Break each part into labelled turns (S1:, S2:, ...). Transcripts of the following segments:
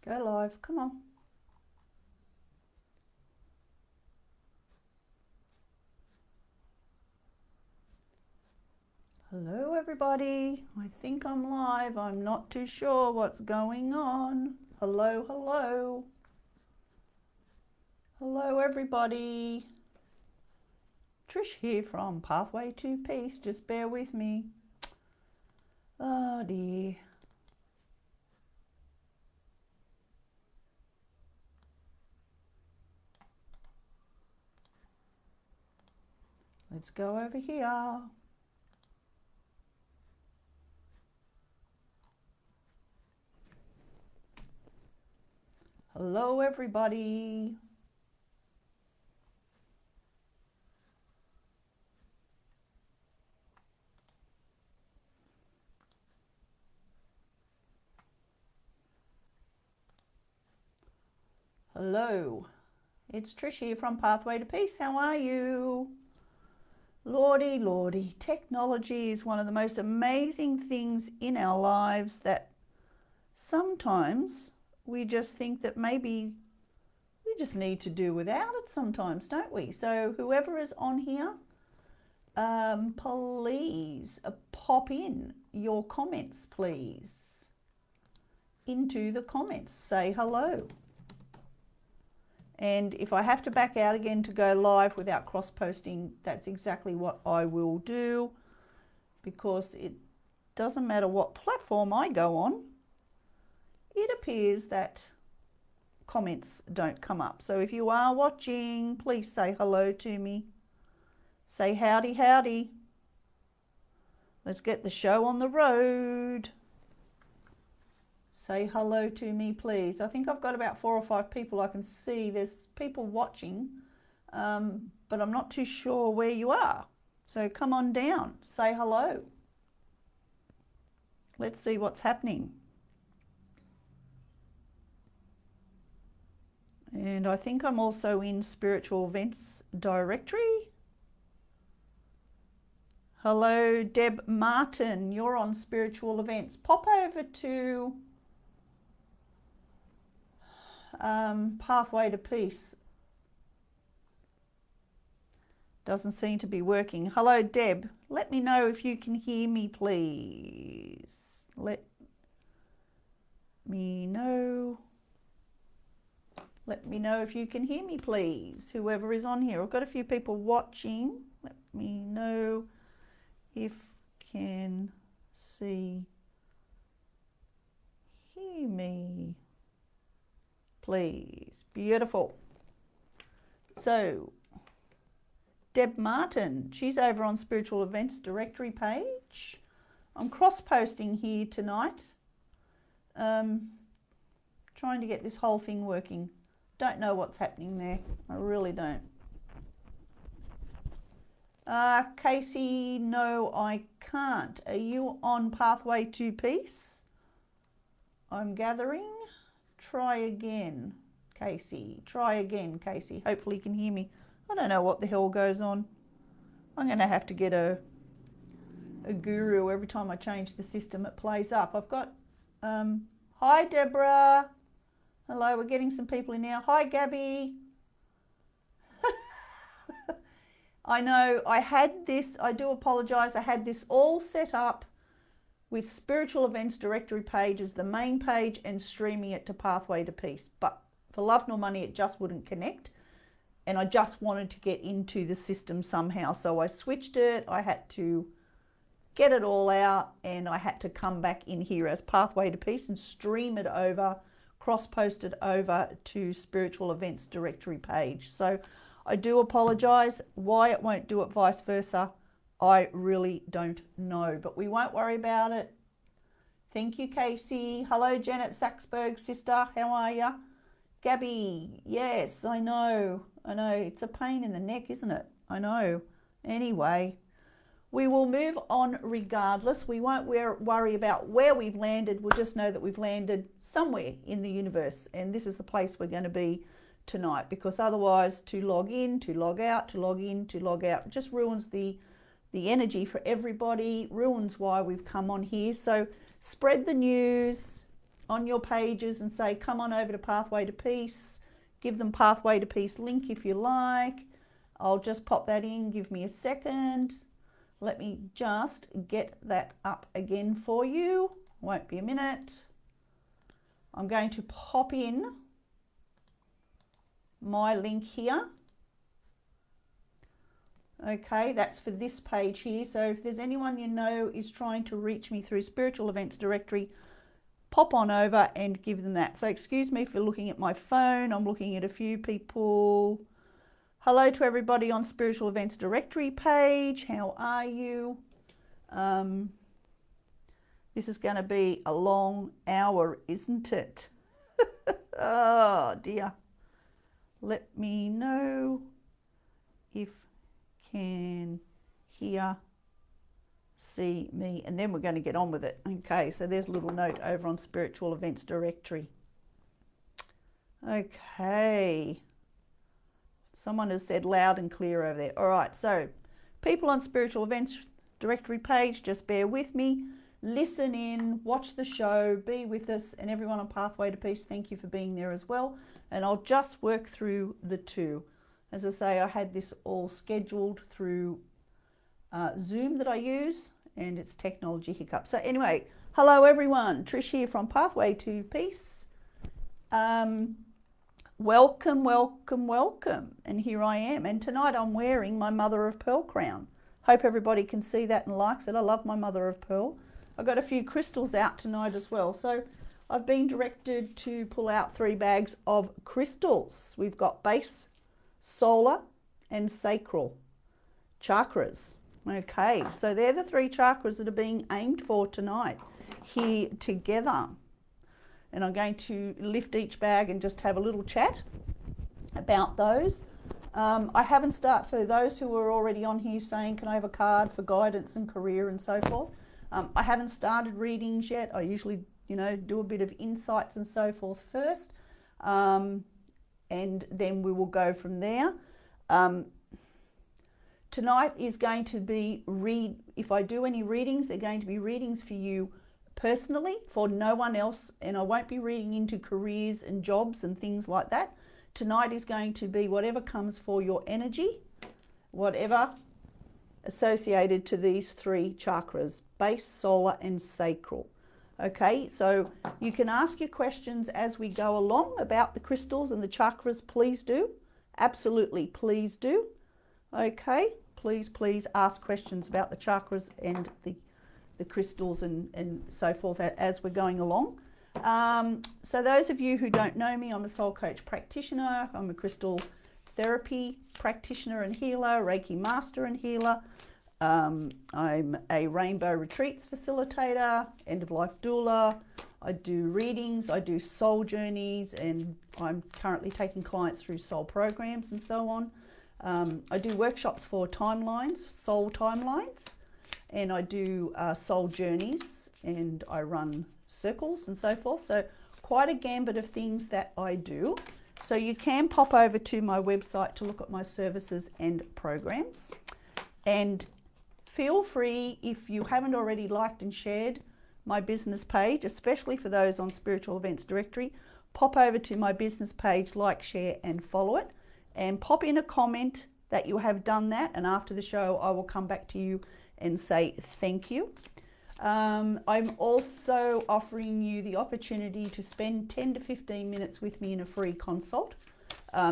S1: Go live, come on. Hello everybody, I think I'm live. I'm not too sure what's going on. Hello, hello. Hello everybody. Trish here from Pathway to Peace. Just bear with me. Oh dear. Let's go over here. Hello everybody. Hello, it's Trish here from Pathway to Peace. How are you? Lordy, lordy, technology is one of the most amazing things in our lives that sometimes we just think that maybe we just need to do without it sometimes, don't we? So whoever is on here, please pop in your comments, please, into the comments. Say hello. And if I have to back out again to go live without cross-posting, that's exactly what I will do, because it doesn't matter what platform I go on, it appears that comments don't come up. So if you are watching, please say hello to me. Say howdy, howdy. Let's get the show on the road. Say hello to me, please. I think I've got about 4 or 5 people I can see. There's people watching, but I'm not too sure where you are. So come on down, say hello. Let's see what's happening. And I think I'm also in Spiritual Events Directory. Hello, Deb Martin, you're on Spiritual Events. Pop over to Pathway to Peace. Doesn't seem to be working. Hello, Deb. Let me know if you can hear me, please. Let me know. Let me know if you can hear me, please. Whoever is on here. I've got a few people watching. Let me know if can see, hear me, please. Beautiful. So Deb Martin, she's over on Spiritual Events Directory page. I'm cross-posting here tonight, trying to get this whole thing working. Don't know what's happening there. I really don't. Casey, no, I can't. Are you on Pathway to Peace? I'm gathering. Try again, Casey. Try again, Casey. Hopefully you can hear me. I don't know what the hell goes on. I'm going to have to get a guru. Every time I change the system, it plays up. I've got, hi, Deborah. Hello, we're getting some people in now. Hi, Gabby. I know I had this, I do apologise, I had this all set up with Spiritual Events Directory page as the main page and streaming it to Pathway to Peace. But for love nor money, it just wouldn't connect. And I just wanted to get into the system somehow. So I switched it, I had to get it all out, and I had to come back in here as Pathway to Peace and stream it over, cross-post it over to Spiritual Events Directory page. So I do apologise. Why it won't do it vice versa, I really don't know. But we won't worry about it. Thank you, Casey. Hello, Janet Saxberg, sister. How are you? Gabby, yes, I know. It's a pain in the neck, isn't it? I know. Anyway, we will move on regardless. We won't worry about where we've landed. We'll just know that we've landed somewhere in the universe. And this is the place we're going to be tonight, because otherwise to log in, to log out, to log in, to log out, just ruins the energy for everybody, ruins why we've come on here. So spread the news, on your pages and say, come on over to Pathway to Peace. Give them Pathway to Peace link if you like. I'll just pop that in. Give me a second. Let me just get that up again for you. Won't be a minute. I'm going to pop in my link here. Okay, that's for this page here. So if there's anyone you know is trying to reach me through Spiritual Events Directory, pop on over and give them that. So excuse me for looking at my phone. I'm looking at a few people. Hello to everybody on Spiritual Events Directory page. How are you? This is going to be a long hour, isn't it? Oh dear. Let me know if can hear, see me, and then we're going to get on with it. Okay, so there's a little note over on Spiritual Events Directory. Okay. Someone has said loud and clear over there. All right, so people on Spiritual Events Directory page, just bear with me. Listen in, watch the show, be with us, and everyone on Pathway to Peace, thank you for being there as well. And I'll just work through the two. As I say, I had this all scheduled through Zoom that I use, and it's technology hiccup. So anyway, hello everyone. Trish here from Pathway to Peace. Welcome, welcome, welcome. And here I am. And tonight I'm wearing my Mother of Pearl crown. Hope everybody can see that and likes it. I love my Mother of Pearl. I've got a few crystals out tonight as well. So I've been directed to pull out 3 bags of crystals. We've got base, solar and sacral chakras. Okay, so they're the 3 chakras that are being aimed for tonight here together. And I'm going to lift each bag and just have a little chat about those. I haven't started, for those who are already on here saying, can I have a card for guidance and career and so forth? I haven't started readings yet. I usually, do a bit of insights and so forth first. And then we will go from there. Tonight is going to be if I do any readings, they're going to be readings for you personally, for no one else, and I won't be reading into careers and jobs and things like that. Tonight is going to be whatever comes for your energy, whatever associated to these 3 chakras, base, solar and sacral. Okay, so you can ask your questions as we go along about the crystals and the chakras. Please do. Absolutely, please do. Okay, please ask questions about the chakras and the crystals and so forth as we're going along. So those of you who don't know me, I'm a soul coach practitioner. I'm a crystal therapy practitioner and healer, Reiki master and healer. I'm a rainbow retreats facilitator, end-of-life doula. I do readings, I do soul journeys, and I'm currently taking clients through soul programs and so on. I do workshops for timelines, soul timelines, and I do soul journeys, and I run circles and so forth. So quite a gambit of things that I do. So you can pop over to my website to look at my services and programs. And feel free, if you haven't already liked and shared my business page, especially for those on Spiritual Events Directory, pop over to my business page, like, share and follow it, and pop in a comment that you have done that, and after the show I will come back to you and say thank you. I'm also offering you the opportunity to spend 10 to 15 minutes with me in a free consult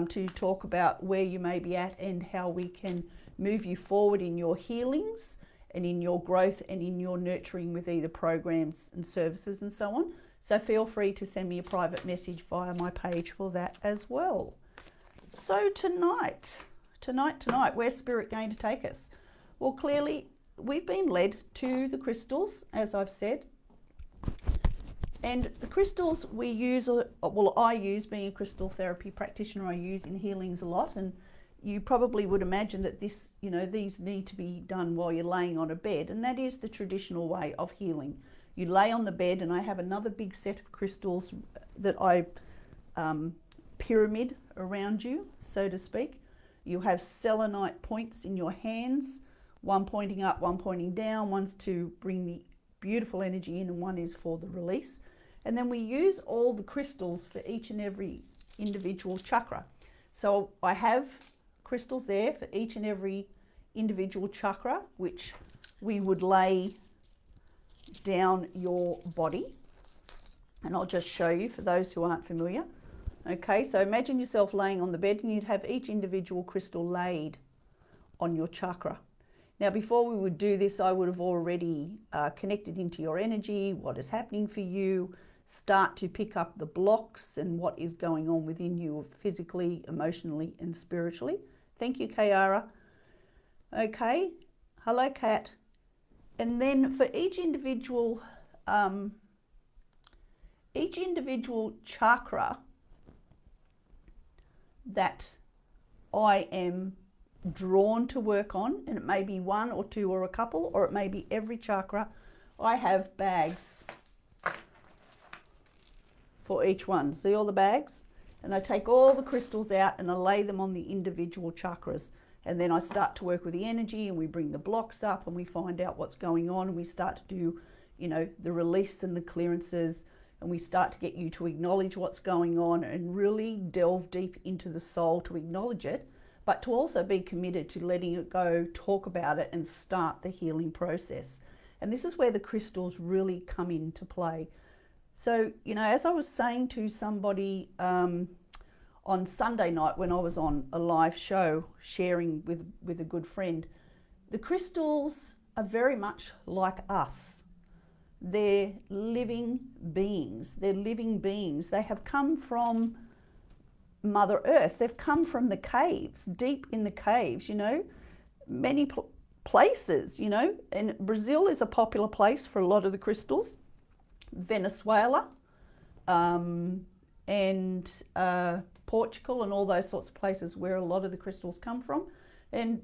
S1: to talk about where you may be at and how we can move you forward in your healings and in your growth and in your nurturing with either programs and services and so on. So feel free to send me a private message via my page for that as well. So tonight, where's Spirit going to take us? Well, clearly we've been led to the crystals, as I've said. And the crystals we use, well, I use, being a crystal therapy practitioner, I use in healings a lot. And you probably would imagine that this, these need to be done while you're laying on a bed. And that is the traditional way of healing. You lay on the bed, and I have another big set of crystals that I pyramid around you, so to speak. You have selenite points in your hands, one pointing up, one pointing down. One's to bring the beautiful energy in, and one is for the release. And then we use all the crystals for each and every individual chakra. So I have crystals there for each and every individual chakra, which we would lay down your body. And I'll just show you for those who aren't familiar. Okay, so imagine yourself laying on the bed and you'd have each individual crystal laid on your chakra. Now, before we would do this, I would have already connected into your energy, what is happening for you, start to pick up the blocks and what is going on within you physically, emotionally, and spiritually. Thank you, Kiara. Okay, hello, Kat. And then for each individual chakra that I am drawn to work on, and it may be one or two or a couple, or it may be every chakra, I have bags for each one. See all the bags? And I take all the crystals out and I lay them on the individual chakras. And then I start to work with the energy and we bring the blocks up and we find out what's going on and we start to do, you know, the release and the clearances, and we start to get you to acknowledge what's going on and really delve deep into the soul to acknowledge it, but to also be committed to letting it go, talk about it, and start the healing process. And this is where the crystals really come into play. So, you know, as I was saying to somebody on Sunday night when I was on a live show sharing with a good friend, the crystals are very much like us. They're living beings. They're living beings. They have come from Mother Earth. They've come from the caves, deep in the caves, you know, many places, you know, and Brazil is a popular place for a lot of the crystals. Venezuela and Portugal and all those sorts of places where a lot of the crystals come from. And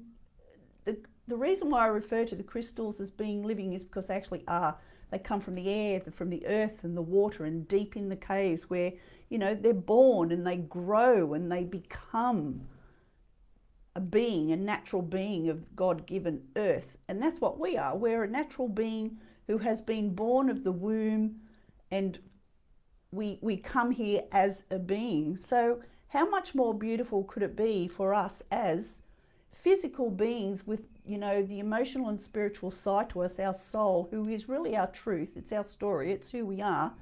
S1: the reason why I refer to the crystals as being living is because they actually are. They come from the air, from the earth and the water, and deep in the caves where, you know, they're born and they grow and they become a being, a natural being of God-given earth. And that's what we are. We're a natural being who has been born of the womb, and we come here as a being. So how much more beautiful could it be for us as physical beings with, you know, the emotional and spiritual side to us, our soul, who is really our truth, it's our story, it's who we are,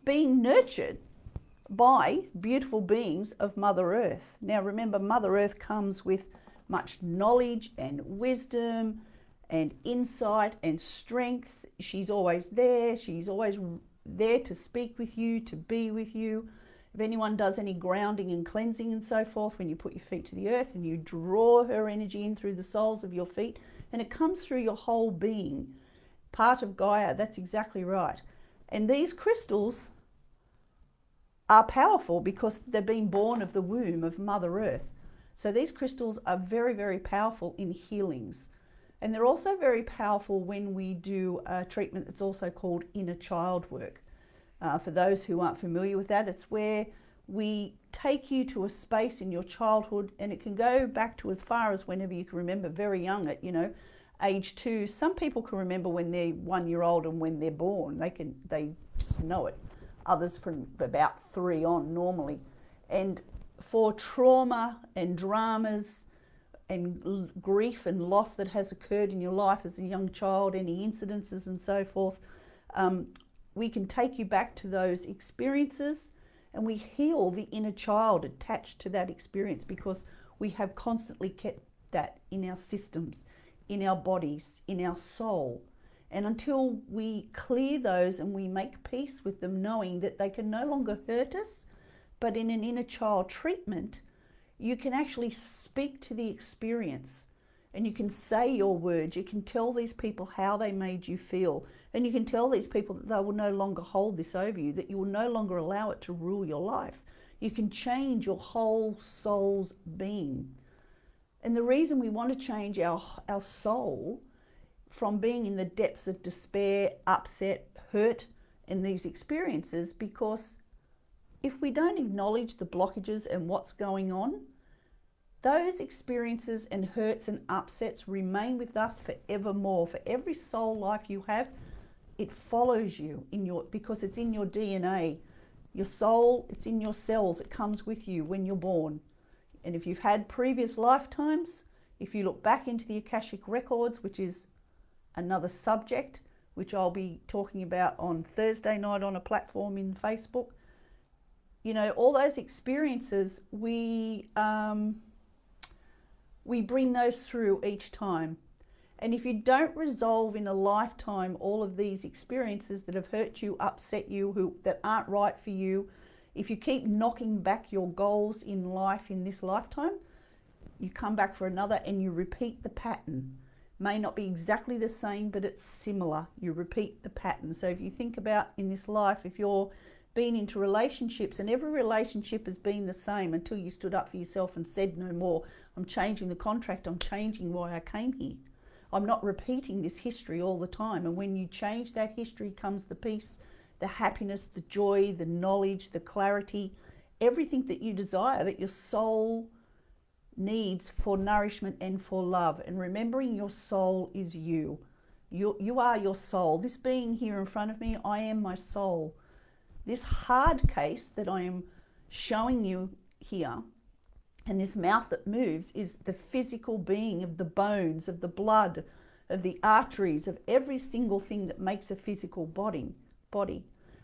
S1: being nurtured by beautiful beings of Mother Earth. Now remember, Mother Earth comes with much knowledge and wisdom and insight and strength. She's always there. She's always there to speak with you, to be with you. If anyone does any grounding and cleansing and so forth, when you put your feet to the earth and you draw her energy in through the soles of your feet, and it comes through your whole being, part of Gaia, that's exactly right. And these crystals are powerful because they've been born of the womb of Mother Earth. So these crystals are very, very powerful in healings. And they're also very powerful when we do a treatment that's also called inner child work. For those who aren't familiar with that, it's where we take you to a space in your childhood, and it can go back to as far as whenever you can remember, very young at, you know, age 2. Some people can remember when they're 1 year old and when they're born. They just know it. Others from about 3 on normally. And for trauma and dramas and grief and loss that has occurred in your life as a young child, any incidences and so forth, we can take you back to those experiences, and we heal the inner child attached to that experience because we have constantly kept that in our systems, in our bodies, in our soul. And until we clear those and we make peace with them, knowing that they can no longer hurt us, but in an inner child treatment, you can actually speak to the experience and you can say your words. You can tell these people how they made you feel. And you can tell these people that they will no longer hold this over you, that you will no longer allow it to rule your life. You can change your whole soul's being. And the reason we want to change our soul from being in the depths of despair, upset, hurt in these experiences, because if we don't acknowledge the blockages and what's going on, those experiences and hurts and upsets remain with us forevermore. For every soul life you have, it follows you because it's in your DNA. Your soul, it's in your cells. It comes with you when you're born. And if you've had previous lifetimes, if you look back into the Akashic records, which is another subject, which I'll be talking about on Thursday night on a platform in Facebook, you know, all those experiences, we bring those through each time. And if you don't resolve in a lifetime all of these experiences that have hurt you, upset you, that aren't right for you, if you keep knocking back your goals in life in this lifetime, you come back for another and you repeat the pattern. May not be exactly the same, but it's similar. You repeat the pattern. So if you think about in this life, if you're been into relationships, and every relationship has been the same until you stood up for yourself and said no more. I'm changing the contract. I'm changing why I came here. I'm not repeating this history all the time. And when you change that history comes the peace, the happiness, the joy, the knowledge, the clarity, everything that you desire, that your soul needs for nourishment and for love. And remembering your soul is you. You are your soul. This being here in front of me, I am my soul. This hard case that I am showing you here, and this mouth that moves, is the physical being of the bones, of the blood, of the arteries, of every single thing that makes a physical body.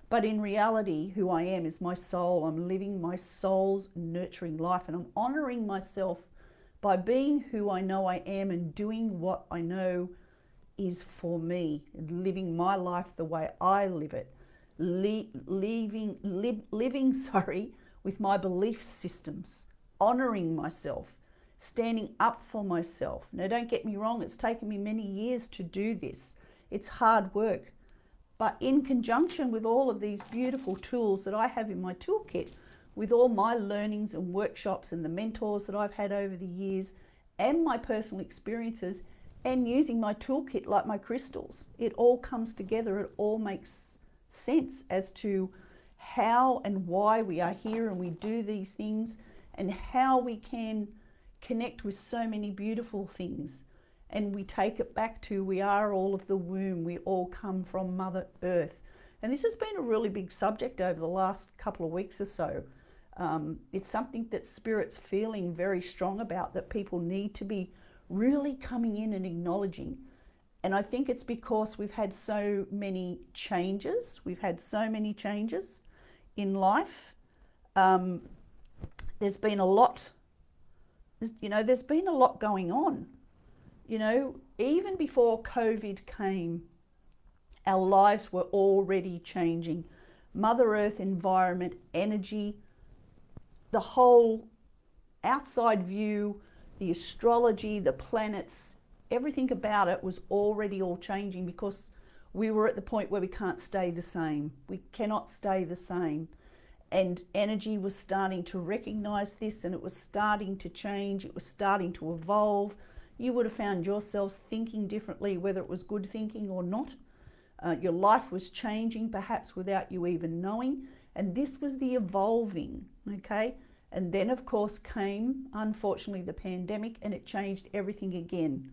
S1: But in reality, who I am is my soul. I'm living my soul's nurturing life, and I'm honoring myself by being who I know I am and doing what I know is for me, and living my life the way I live it. Living with my belief systems, honoring myself, standing up for myself. Now, don't get me wrong, it's taken me many years to do this. It's hard work. But in conjunction with all of these beautiful tools that I have in my toolkit, with all my learnings and workshops and the mentors that I've had over the years, and my personal experiences, and using my toolkit like my crystals, it all comes together. It all makes sense as to how and why we are here and we do these things, and how we can connect with so many beautiful things. And we take it back to, we are all of the womb. We all come from Mother Earth. And this has been a really big subject over the last couple of weeks or so. It's something that Spirit's feeling very strong about, that people need to be really coming in and acknowledging. And I think it's because we've had so many changes. We've had so many changes in life. There's been a lot, there's been a lot going on. Even before COVID came, our lives were already changing. Mother Earth, environment, energy, the whole outside view, the astrology, the planets, everything about it was already all changing, because we were at the point where we can't stay the same. We cannot stay the same. And energy was starting to recognize this, and it was starting to change. It was starting to evolve. You would have found yourselves thinking differently, whether it was good thinking or not. Your life was changing, perhaps without you even knowing. And this was the evolving, okay? And then, of course, came, unfortunately, the pandemic, and it changed everything again.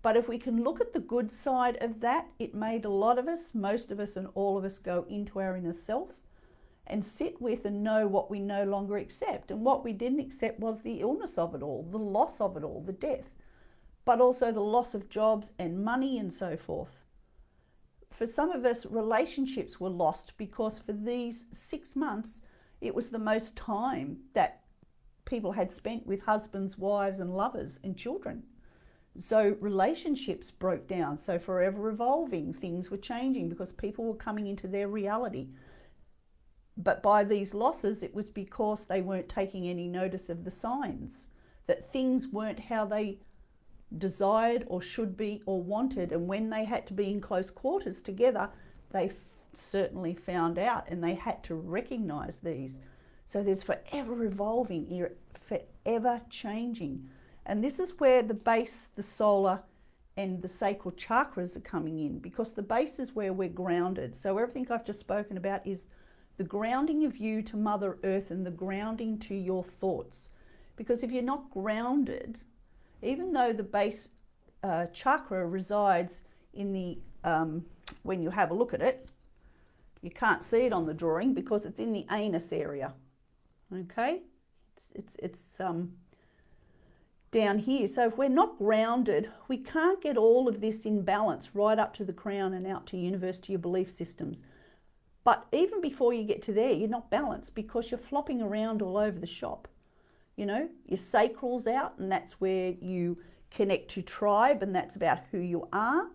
S1: But if we can look at the good side of that, it made a lot of us, most of us and all of us, go into our inner self and sit with and know what we no longer accept. And what we didn't accept was the illness of it all, the loss of it all, the death, but also the loss of jobs and money and so forth. For some of us, relationships were lost, because for these 6 months, it was the most time that people had spent with husbands, wives and lovers and children. So relationships broke down. So forever evolving, things were changing because people were coming into their reality. But by these losses, it was because they weren't taking any notice of the signs, that things weren't how they desired or should be or wanted. And when they had to be in close quarters together, they certainly found out, and they had to recognize these. So there's forever evolving, forever changing. And this is where the base, the solar and the sacral chakras are coming in, because the base is where we're grounded. So everything I've just spoken about is the grounding of you to Mother Earth and the grounding to your thoughts. Because if you're not grounded, even though the base chakra resides in the when you have a look at it, you can't see it on the drawing because it's in the anus area. Okay, it's down here. So if we're not grounded, we can't get all of this in balance right up to the crown and out to universe, to your belief systems. But even before you get to there, you're not balanced because you're flopping around all over the shop. You know, your sacral's out, and that's where you connect to tribe, and that's about who you are,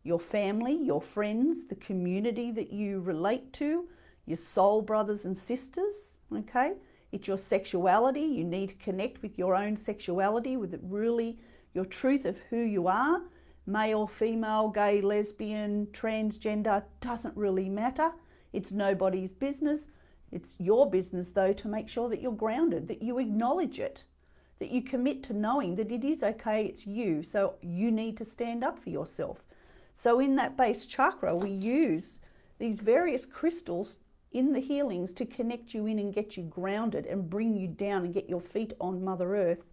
S1: your family, your friends, the community that you relate to, your soul brothers and sisters, okay? It's your sexuality. You need to connect with your own sexuality, with it really your truth of who you are. Male, female, gay, lesbian, transgender, doesn't really matter. It's nobody's business. It's your business, though, to make sure that you're grounded, that you acknowledge it, that you commit to knowing that it is okay, it's you. So you need to stand up for yourself. So in that base chakra, we use these various crystals in the healings to connect you in and get you grounded and bring you down and get your feet on Mother Earth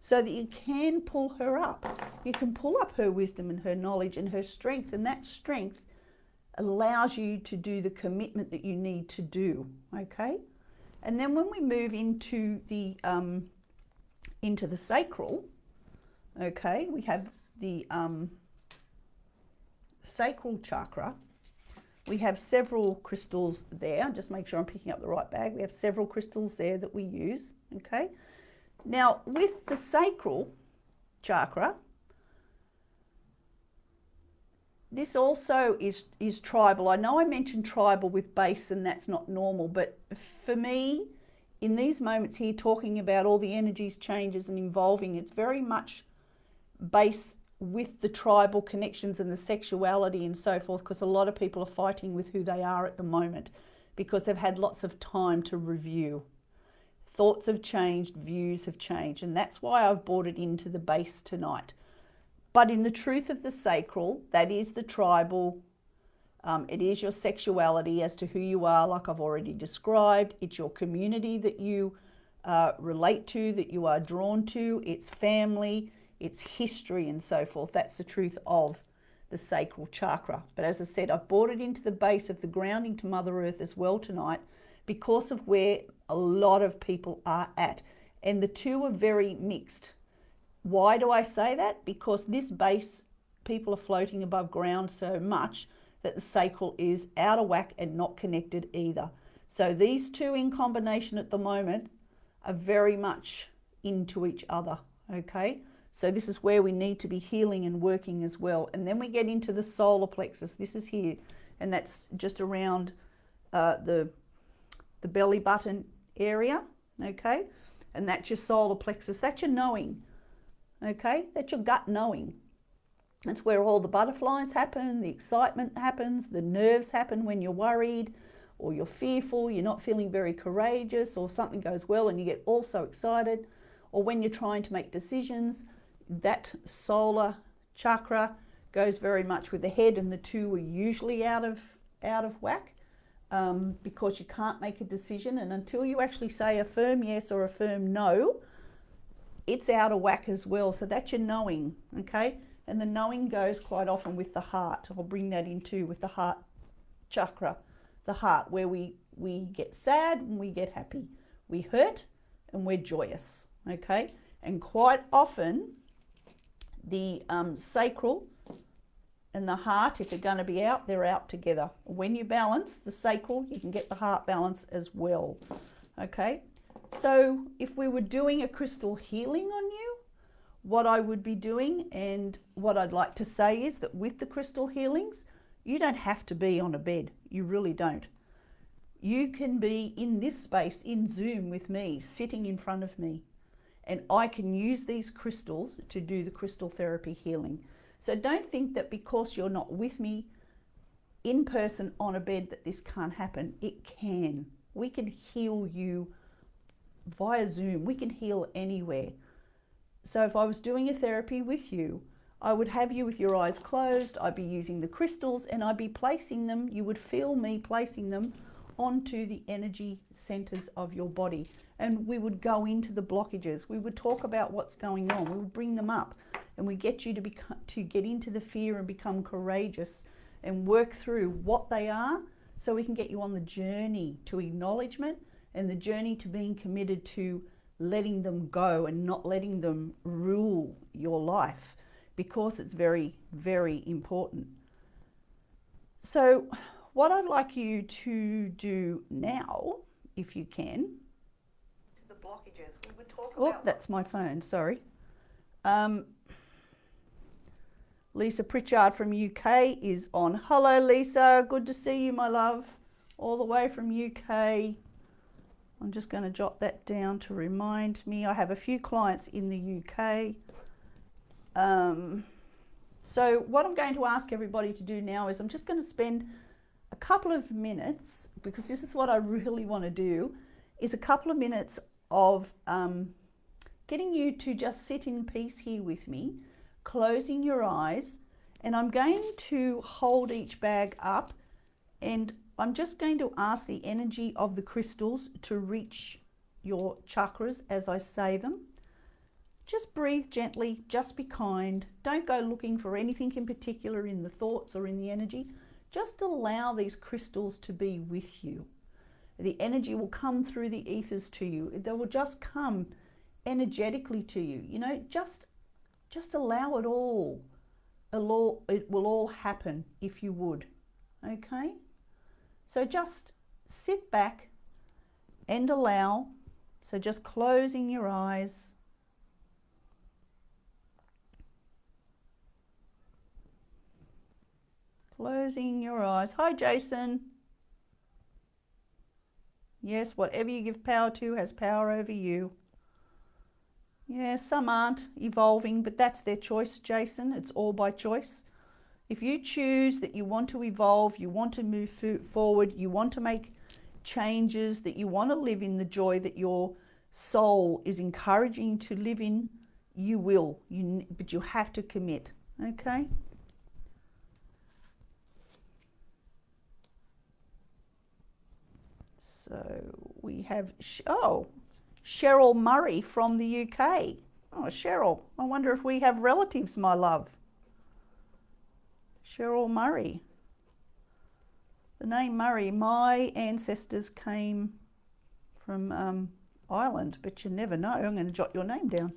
S1: so that you can pull her up. You can pull up her wisdom and her knowledge and her strength, and that strength allows you to do the commitment that you need to do, okay? And then when we move into the sacral, okay, we have the sacral chakra. We have several crystals there. Just make sure I'm picking up the right bag. We have several crystals there that we use, okay? Now, with the sacral chakra, this also is tribal. I know I mentioned tribal with base, and that's not normal, but for me, in these moments here, talking about all the energies, changes, and evolving, it's very much base with the tribal connections and the sexuality and so forth, because a lot of people are fighting with who they are at the moment because they've had lots of time to review. Thoughts have changed, views have changed, and that's why I've brought it into the base tonight. But in the truth of the sacral, that is the tribal, it is your sexuality as to who you are, like I've already described. It's your community that you relate to, that you are drawn to. It's family, it's history and so forth. That's the truth of the sacral chakra. But as I said, I've brought it into the base of the grounding to Mother Earth as well tonight because of where a lot of people are at. And the two are very mixed. Why do I say that? Because this base, people are floating above ground so much that the sacral is out of whack and not connected either. So these two in combination at the moment are very much into each other, okay? So this is where we need to be healing and working as well. And then we get into the solar plexus. This is here, and that's just around the belly button area, okay? And that's your solar plexus. That's your knowing, okay? That's your gut knowing. That's where all the butterflies happen, the excitement happens, the nerves happen when you're worried or you're fearful, you're not feeling very courageous, or something goes well and you get all so excited, or when you're trying to make decisions. That solar chakra goes very much with the head, and the two are usually out of whack because you can't make a decision, and until you actually say a firm yes or a firm no, it's out of whack as well. So that's your knowing, okay? And the knowing goes quite often with the heart. I'll bring that in too, with the heart chakra, the heart, where we get sad and we get happy, we hurt and we're joyous, okay? And quite often the sacral and the heart, if they're going to be out, they're out together. When you balance the sacral, you can get the heart balance as well, okay? So if we were doing a crystal healing on you, what I would be doing, and what I'd like to say, is that with the crystal healings, you don't have to be on a bed. You really don't. You can be in this space, in Zoom with me, sitting in front of me, and I can use these crystals to do the crystal therapy healing. So don't think that because you're not with me in person on a bed that this can't happen. It can. We can heal you via Zoom. We can heal anywhere. So if I was doing a therapy with you, I would have you with your eyes closed. I'd be using the crystals and I'd be placing them. You would feel me placing them onto the energy centers of your body, and we would go into the blockages. We would talk about what's going on. We would bring them up, and we get you to get into the fear and become courageous and work through what they are, so we can get you on the journey to acknowledgement and the journey to being committed to letting them go and not letting them rule your life, because it's very, very important. So what I'd like you to do now, if you can, to the blockages, we would talk about... Oh, that's my phone, sorry. Lisa Pritchard from UK is on. Hello Lisa, good to see you, my love, all the way from UK. I'm just going to jot that down to remind me. I have a few clients in the UK. So what I'm going to ask everybody to do now is I'm just going to spend a couple of minutes, because this is what I really want to do, is a couple of minutes of getting you to just sit in peace here with me, closing your eyes, and I'm going to hold each bag up, and I'm just going to ask the energy of the crystals to reach your chakras as I say them. Just breathe gently, just be kind. Don't go looking for anything in particular in the thoughts or in the energy. Just allow these crystals to be with you. The energy will come through the ethers to you. They will just come energetically to you. You know, just allow it all. It will all happen if you would. Okay? So just sit back and allow. So just closing your eyes. Closing your eyes. Hi, Jason. Yes, whatever you give power to has power over you. Yeah, some aren't evolving, but that's their choice, Jason. It's all by choice. If you choose that you want to evolve, you want to move forward, you want to make changes, that you want to live in the joy that your soul is encouraging to live in, you will. But you have to commit, okay? So we have, Cheryl Murray from the UK. Oh, Cheryl, I wonder if we have relatives, my love. Cheryl Murray. The name Murray, my ancestors came from Ireland, but you never know. I'm going to jot your name down.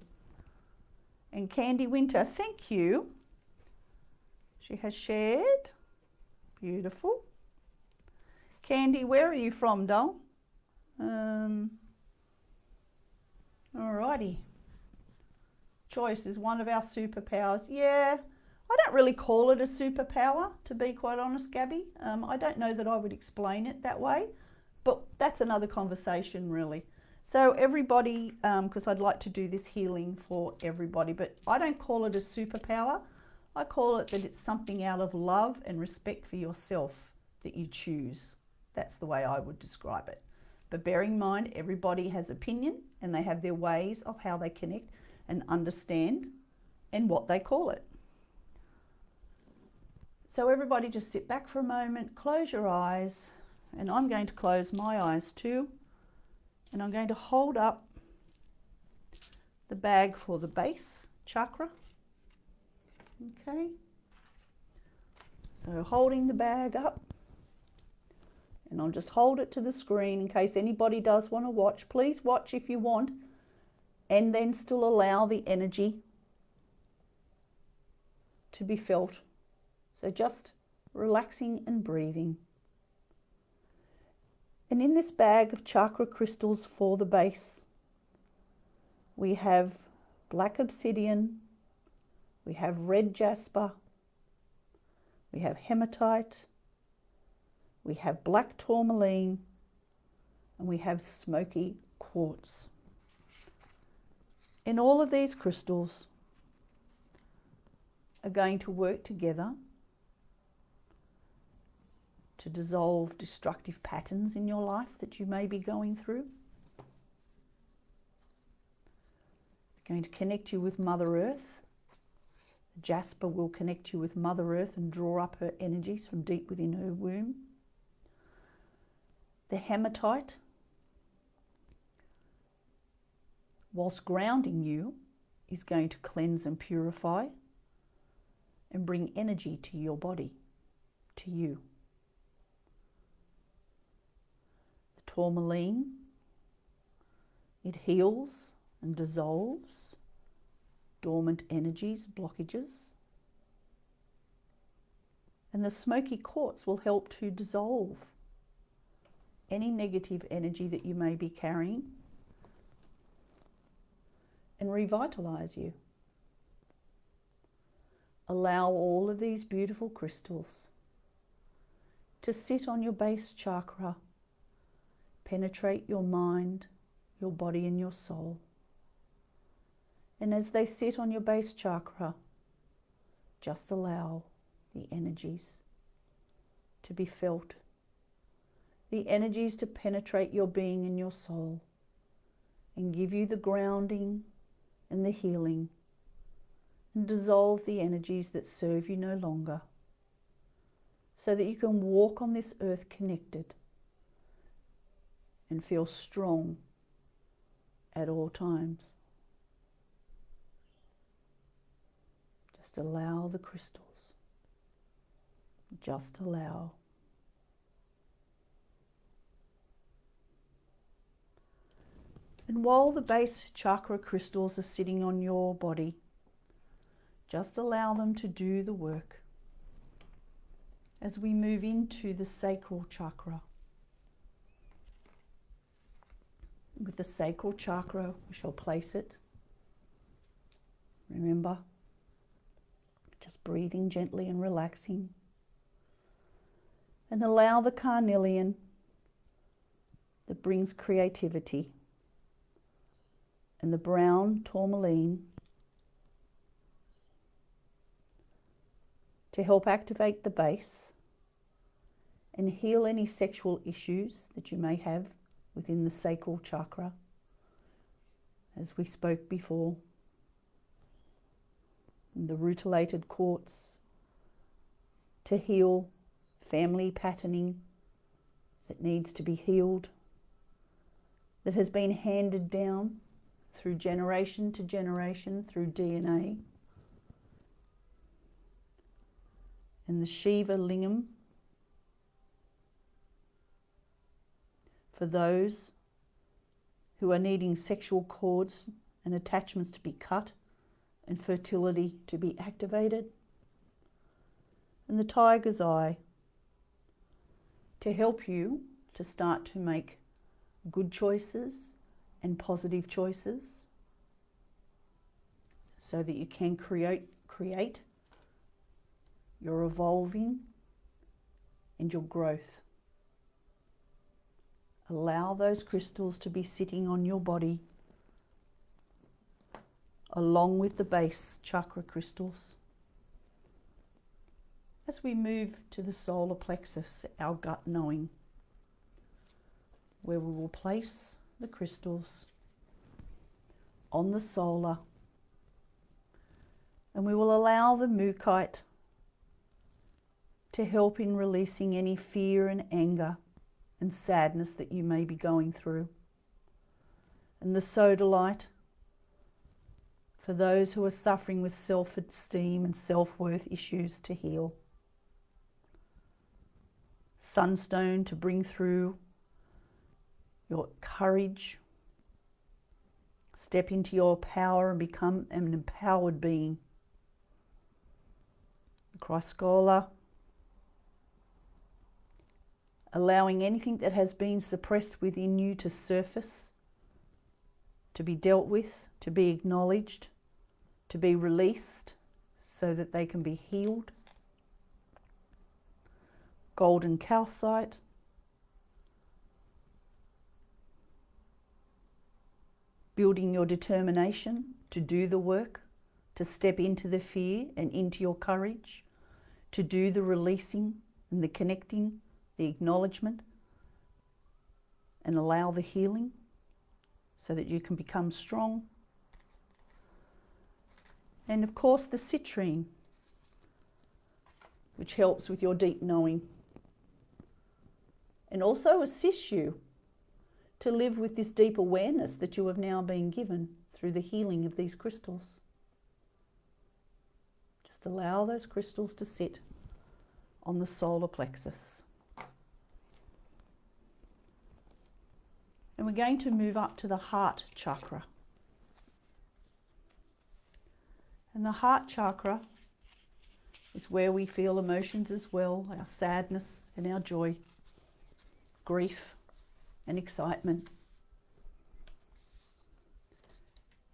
S1: And Candy Winter, thank you. She has shared. Beautiful. Candy, where are you from, doll? Alrighty. Choice is one of our superpowers. Yeah, I don't really call it a superpower, to be quite honest, Gabby. I don't know that I would explain it that way, but that's another conversation, really. So everybody, because I'd like to do this healing for everybody, but I don't call it a superpower. I call it that it's something out of love and respect for yourself that you choose. That's the way I would describe it. But bearing in mind, everybody has opinion and they have their ways of how they connect and understand and what they call it. So everybody just sit back for a moment, close your eyes, and I'm going to close my eyes too. And I'm going to hold up the bag for the base chakra. Okay. So holding the bag up. And I'll just hold it to the screen in case anybody does want to watch. Please watch if you want, and then still allow the energy to be felt. So just relaxing and breathing. And in this bag of chakra crystals for the base, we have black obsidian, we have red jasper, we have hematite, we have black tourmaline, and we have smoky quartz. And all of these crystals are going to work together to dissolve destructive patterns in your life that you may be going through. They're going to connect you with Mother Earth. Jasper will connect you with Mother Earth and draw up her energies from deep within her womb. The hematite, whilst grounding you, is going to cleanse and purify and bring energy to your body, to you. The tourmaline, it heals and dissolves dormant energies, blockages. And the smoky quartz will help to dissolve any negative energy that you may be carrying and revitalize you. Allow all of these beautiful crystals to sit on your base chakra, penetrate your mind, your body and your soul. And as they sit on your base chakra, just allow the energies to be felt, the energies to penetrate your being and your soul and give you the grounding and the healing, and dissolve the energies that serve you no longer, so that you can walk on this earth connected and feel strong at all times. Just allow the crystals. Just allow. And while the base chakra crystals are sitting on your body, just allow them to do the work as we move into the sacral chakra. With the sacral chakra, we shall place it. Remember, just breathing gently and relaxing. And allow the carnelian that brings creativity and the brown tourmaline to help activate the base and heal any sexual issues that you may have within the sacral chakra, as we spoke before. And the rutilated quartz to heal family patterning that needs to be healed, that has been handed down through generation to generation through DNA. And the Shiva lingam for those who are needing sexual cords and attachments to be cut and fertility to be activated. And the tiger's eye to help you to start to make good choices and positive choices so that you can create your evolving and your growth. Allow those crystals to be sitting on your body along with the base chakra crystals. As we move to the solar plexus, our gut knowing, where we will place the crystals on the solar, and we will allow the mukite to help in releasing any fear and anger and sadness that you may be going through. And the sodalite for those who are suffering with self-esteem and self-worth issues to heal. Sunstone to bring through your courage. Step into your power and become an empowered being. The Chrysocolla, allowing anything that has been suppressed within you to surface, to be dealt with, to be acknowledged, to be released so that they can be healed. Golden calcite, building your determination to do the work, to step into the fear and into your courage, to do the releasing and the connecting, the acknowledgement, and allow the healing so that you can become strong. And of course the citrine, which helps with your deep knowing and also assists you to live with this deep awareness that you have now been given through the healing of these crystals. Just allow those crystals to sit on the solar plexus. And we're going to move up to the heart chakra. And the heart chakra is where we feel emotions as well, our sadness and our joy, grief and excitement.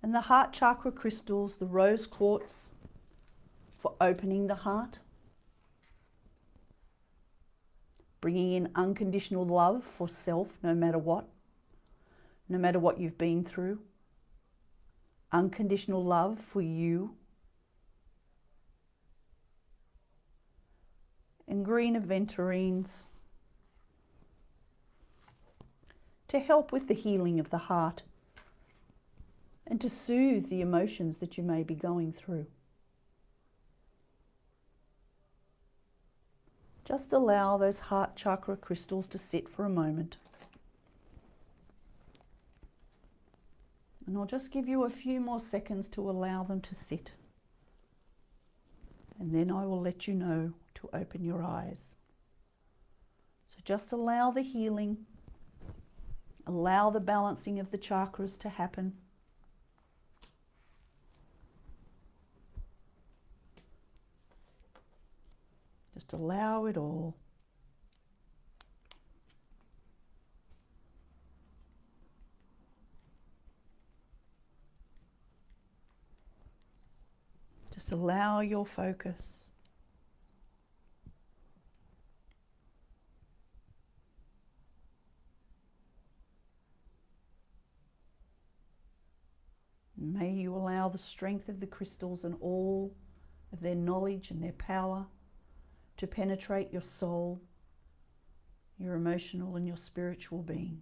S1: And the heart chakra crystals, the rose quartz for opening the heart, bringing in unconditional love for self no matter what you've been through, unconditional love for you, and green aventurines to help with the healing of the heart and to soothe the emotions that you may be going through. Just allow those heart chakra crystals to sit for a moment. And I'll just give you a few more seconds to allow them to sit. And then I will let you know to open your eyes. So just allow the healing, allow the balancing of the chakras to happen. Just allow it all. Just allow your focus. May you allow the strength of the crystals and all of their knowledge and their power to penetrate your soul, your emotional and your spiritual being.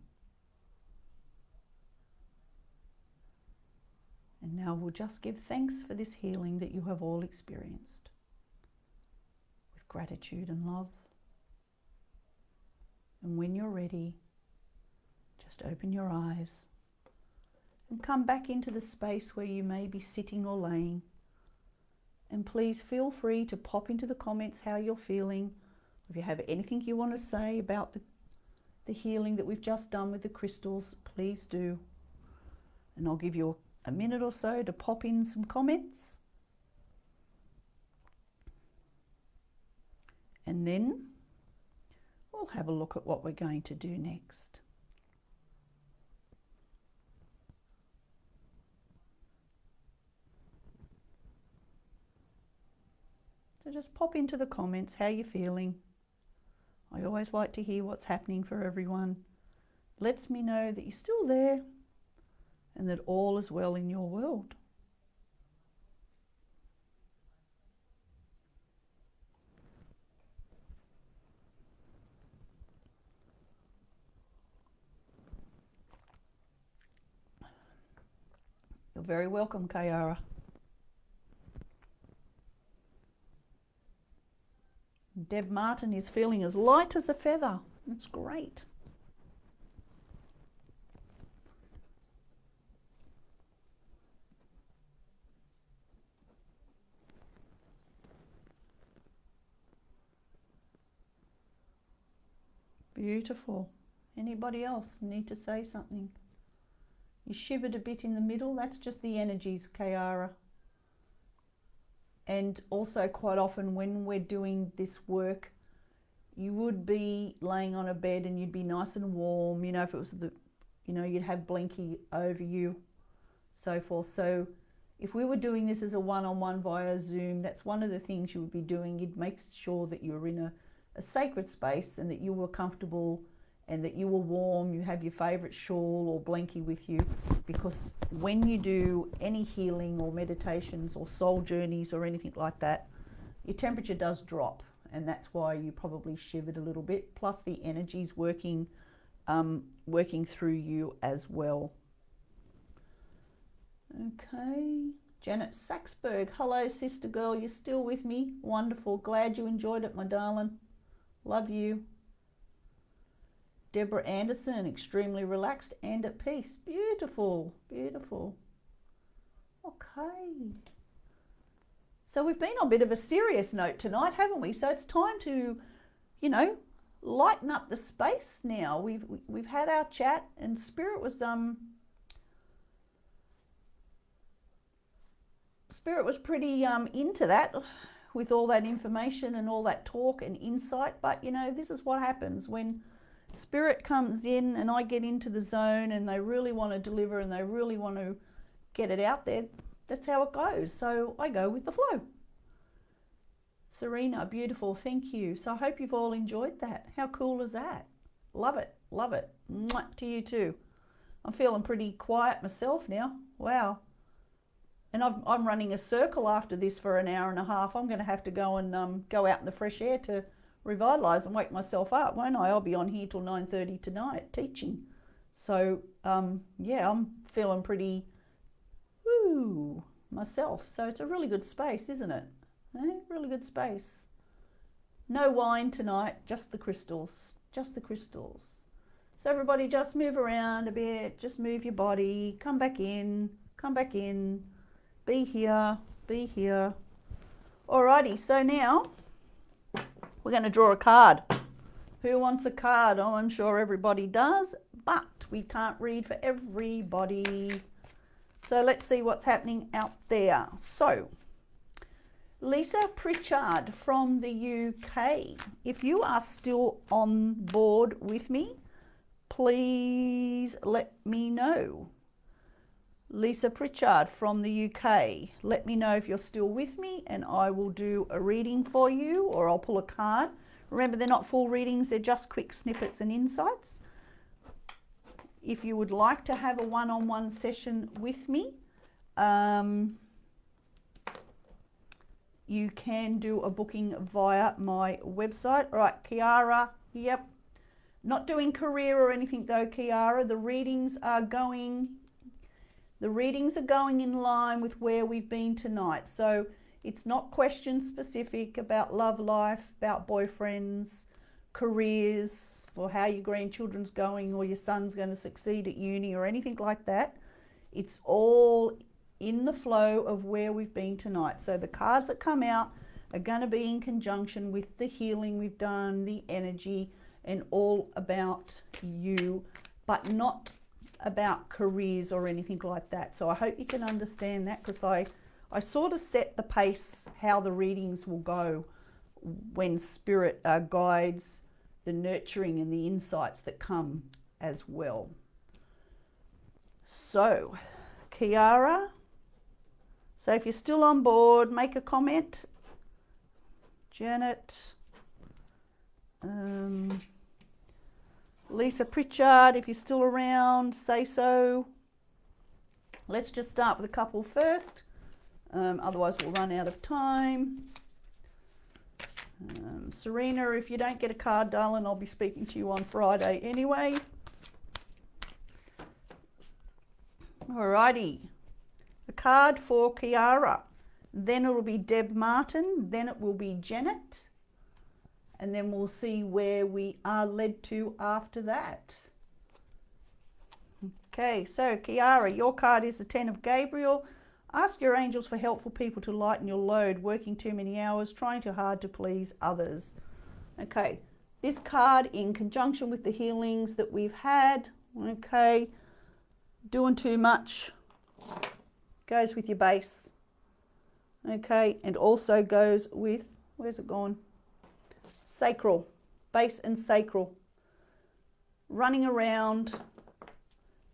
S1: And now we'll just give thanks for this healing that you have all experienced with gratitude and love. And when you're ready, just open your eyes and come back into the space where you may be sitting or laying. And please feel free to pop into the comments how you're feeling. If you have anything you want to say about the healing that we've just done with the crystals, please do. And I'll give you a minute or so to pop in some comments. And then we'll have a look at what we're going to do next. So just pop into the comments how you're feeling. I always like to hear what's happening for everyone. Lets me know that you're still there and that all is well in your world. You're very welcome, Kayara. Deb Martin is feeling as light as a feather. That's great. Beautiful. Anybody else need to say something? You shivered a bit in the middle. That's just the energies, Kayara. And also quite often when we're doing this work, you would be laying on a bed and you'd be nice and warm, you know, if it was you'd have blankie over you, so forth. So if we were doing this as a one-on-one via Zoom, that's one of the things you would be doing. You'd make sure that you were in a sacred space and that you were comfortable and that you were warm. You have your favorite shawl or blankie with you, because when you do any healing or meditations or soul journeys or anything like that, your temperature does drop, and that's why you probably shivered a little bit, plus the energies working through you as well. Okay, Janet Saxberg, hello sister girl, you're still with me? Wonderful, glad you enjoyed it, my darling. Love you. Deborah Anderson, extremely relaxed and at peace. Beautiful, beautiful. Okay. So we've been on a bit of a serious note tonight, haven't we? So it's time to, you know, lighten up the space now. We've had our chat, and Spirit was pretty into that, with all that information and all that talk and insight. But you know, this is what happens when Spirit comes in and I get into the zone and they really want to deliver and they really want to get it out there. That's how it goes. So I go with the flow. Serena, beautiful, thank you. So I hope you've all enjoyed that. How cool is that? Love it, love it. Mwah, to you too. I'm feeling pretty quiet myself now. Wow. And I'm running a circle after this for an hour and a half. I'm going to have to go and go out in the fresh air to revitalise and wake myself up, won't I? I'll be on here till 9:30 tonight teaching. So yeah, I'm feeling pretty myself. So it's a really good space, isn't it? Really good space. No wine tonight, just the crystals, just the crystals. So everybody just move around a bit, just move your body, come back in, be here, be here. Alrighty, so now we're going to draw a card. Who wants a card? Oh, I'm sure everybody does, but we can't read for everybody. So let's see what's happening out there. So, Lisa Pritchard from the UK. If you are still on board with me, please let me know. Lisa Pritchard from the UK. Let me know if you're still with me and I will do a reading for you, or I'll pull a card. Remember, they're not full readings, they're just quick snippets and insights. If you would like to have a one-on-one session with me, you can do a booking via my website. All right, Kiara, yep. Not doing career or anything though, Kiara. The readings are going in line with where we've been tonight. So it's not question specific about love life, about boyfriends, careers, or how your grandchildren's going, or your son's going to succeed at uni, or anything like that. It's all in the flow of where we've been tonight. So the cards that come out are going to be in conjunction with the healing we've done, the energy, and all about you, but not about careers or anything like that. So I hope you can understand that, because I sort of set the pace how the readings will go when Spirit guides the nurturing and the insights that come as well. So, Kiara, so if you're still on board, make a comment. Janet, Lisa Pritchard, if you're still around, say so. Let's just start with a couple first, otherwise we'll run out of time. Serena, if you don't get a card, darling, I'll be speaking to you on Friday anyway. Alrighty, a card for Kiara, then it will be Deb Martin, then it will be Janet, and then we'll see where we are led to after that. Okay, so Kiara, your card is the 10 of Gabriel. Ask your angels for helpful people to lighten your load, working too many hours, trying too hard to please others. Okay, this card in conjunction with the healings that we've had, okay, doing too much, goes with your base, okay, and also goes with, where's it gone? Sacral, base and sacral. Running around,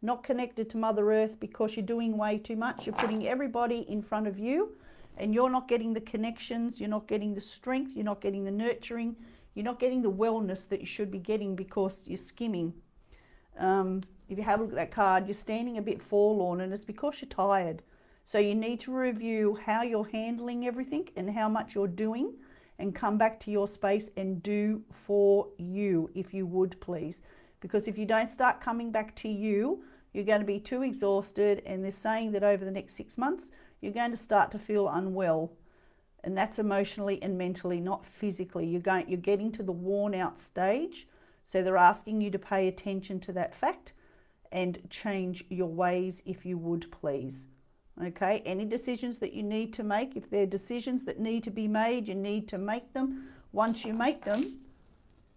S1: not connected to Mother Earth because you're doing way too much. You're putting everybody in front of you and you're not getting the connections, you're not getting the strength, you're not getting the nurturing, you're not getting the wellness that you should be getting because you're skimming. If you have a look at that card, you're standing a bit forlorn, and it's because you're tired. So you need to review how you're handling everything and how much you're doing, and come back to your space and do for you, if you would please. Because if you don't start coming back to you, you're going to be too exhausted, and they're saying that over the next 6 months you're going to start to feel unwell, and that's emotionally and mentally, not physically. You're getting to the worn out stage, so they're asking you to pay attention to that fact and change your ways, if you would please. Okay, any decisions that you need to make, if there are decisions that need to be made, you need to make them. Once you make them,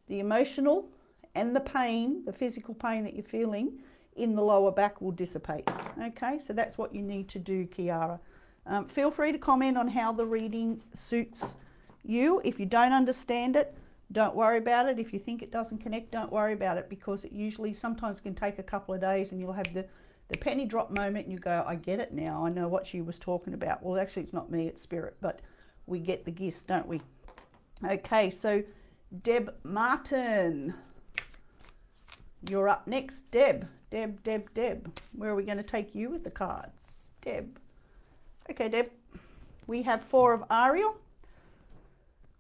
S1: the emotional and the pain, the physical pain that you're feeling in the lower back will dissipate. Okay, so that's what you need to do, Kiara. Feel free to comment on how the reading suits you. If you don't understand it, don't worry about it. If you think it doesn't connect, don't worry about it, because it usually sometimes can take a couple of days and you'll have the penny drop moment and you go, I get it now. I know what she was talking about. Well, actually, it's not me, it's spirit, but we get the gist, don't we? Okay, so Deb Martin, you're up next. Deb. Where are we going to take you with the cards? Deb. Okay, Deb. We have 4 of Ariel.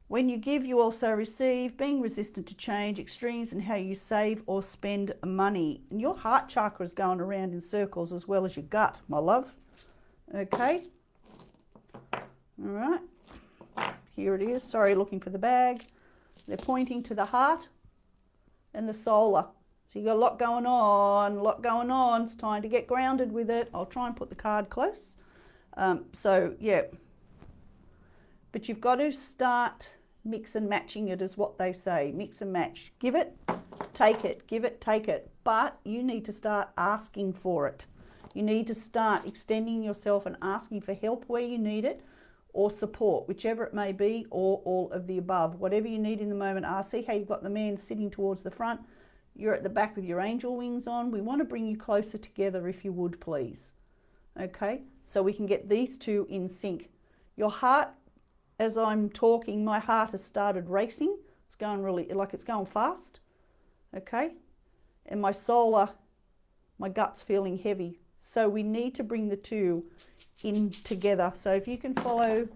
S1: When you give, you also receive. Being resistant to change, extremes in how you save or spend money. And your heart chakra is going around in circles as well as your gut, my love. Okay. All right. Here it is. Sorry, looking for the bag. They're pointing to the heart and the solar. So you got a lot going on, It's time to get grounded with it. I'll try and put the card close. So, yeah. But you've got to start mix and matching it, is what they say. Mix and match. Give it, take it. Give it, take it. But you need to start asking for it. You need to start extending yourself and asking for help where you need it, or support, whichever it may be, or all of the above. Whatever you need in the moment. See how you've got the man sitting towards the front. You're at the back with your angel wings on. We want to bring you closer together, if you would, please. Okay? So we can get these two in sync. Your heart, as I'm talking, my heart has started racing. It's going really, like it's going fast. Okay? And my solar, my gut's feeling heavy. So we need to bring the two in together. So if you can follow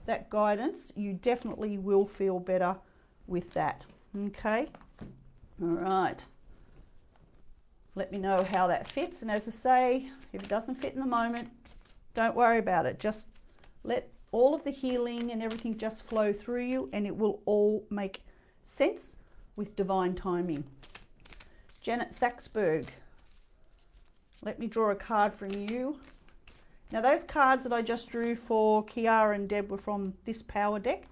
S1: that guidance, you definitely will feel better with that. Okay? All right. Let me know how that fits. And as I say, if it doesn't fit in the moment, don't worry about it. Just let all of the healing and everything just flow through you, and it will all make sense with divine timing. Janet Saxberg, let me draw a card from you. Now, those cards that I just drew for Kiara and Deb were from this power deck.